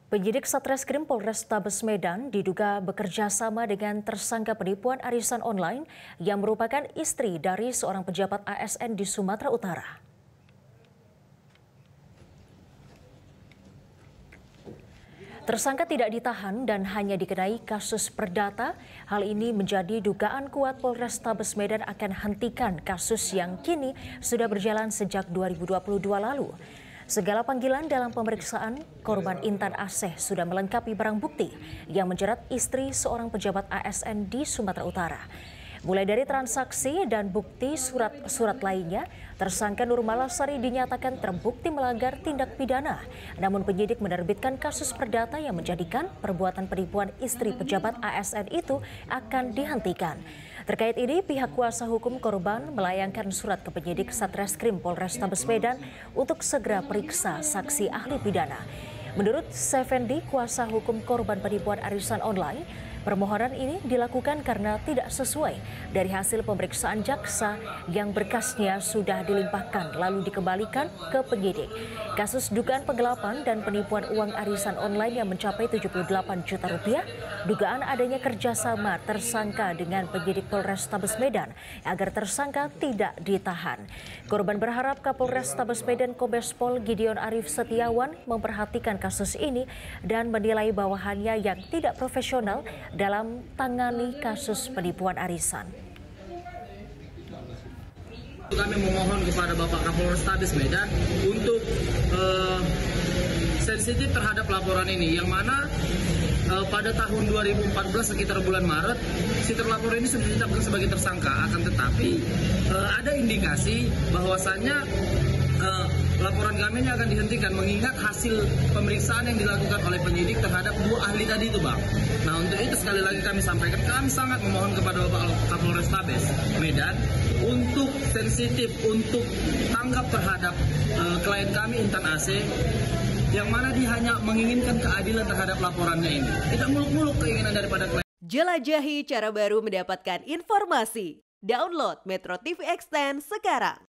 Penyidik Satreskrim Polrestabes Medan diduga bekerja sama dengan tersangka penipuan arisan online yang merupakan istri dari seorang pejabat ASN di Sumatera Utara. Tersangka tidak ditahan dan hanya dikenai kasus perdata. Hal ini menjadi dugaan kuat Polrestabes Medan akan hentikan kasus yang kini sudah berjalan sejak 2022 lalu. Segala panggilan dalam pemeriksaan korban Intan Asih sudah melengkapi barang bukti yang menjerat istri seorang pejabat ASN di Sumatera Utara. Mulai dari transaksi dan bukti surat-surat lainnya, tersangka Nur Malasari dinyatakan terbukti melanggar tindak pidana. Namun penyidik menerbitkan kasus perdata yang menjadikan perbuatan penipuan istri pejabat ASN itu akan dihentikan. Terkait ini, pihak kuasa hukum korban melayangkan surat ke penyidik Satreskrim Polrestabes Medan untuk segera periksa saksi ahli pidana. Menurut Sefendi, kuasa hukum korban penipuan arisan online, permohonan ini dilakukan karena tidak sesuai dari hasil pemeriksaan jaksa yang berkasnya sudah dilimpahkan lalu dikembalikan ke penyidik. Kasus dugaan penggelapan dan penipuan uang arisan online yang mencapai 78 juta rupiah, dugaan adanya kerjasama tersangka dengan penyidik Polrestabes Medan agar tersangka tidak ditahan. Korban berharap Kapolrestabes Medan Kombes Pol Gideon Arif Setiawan memperhatikan kasus ini dan menilai bawahannya yang tidak profesional dalam tangani kasus penipuan arisan. Kami memohon kepada Bapak Kapolrestabes Medan untuk sensitif terhadap laporan ini, yang mana pada tahun 2014 sekitar bulan Maret si terlapor ini sudah ditetapkan sebagai tersangka. Akan tetapi ada indikasi bahwasannya laporan kami ini akan dihentikan mengingat hasil pemeriksaan yang dilakukan oleh penyidik terhadap dua ahli tadi itu, Bang. Nah, untuk itu sekali lagi kami sampaikan, kami sangat memohon kepada Bapak Kapolrestabes Medan untuk sensitif, untuk tanggap terhadap klien kami Intan Asih, yang mana dia hanya menginginkan keadilan terhadap laporannya ini. Tidak muluk-muluk keinginan daripada klien. Jelajahi cara baru mendapatkan informasi. Download Metro TV Extend sekarang.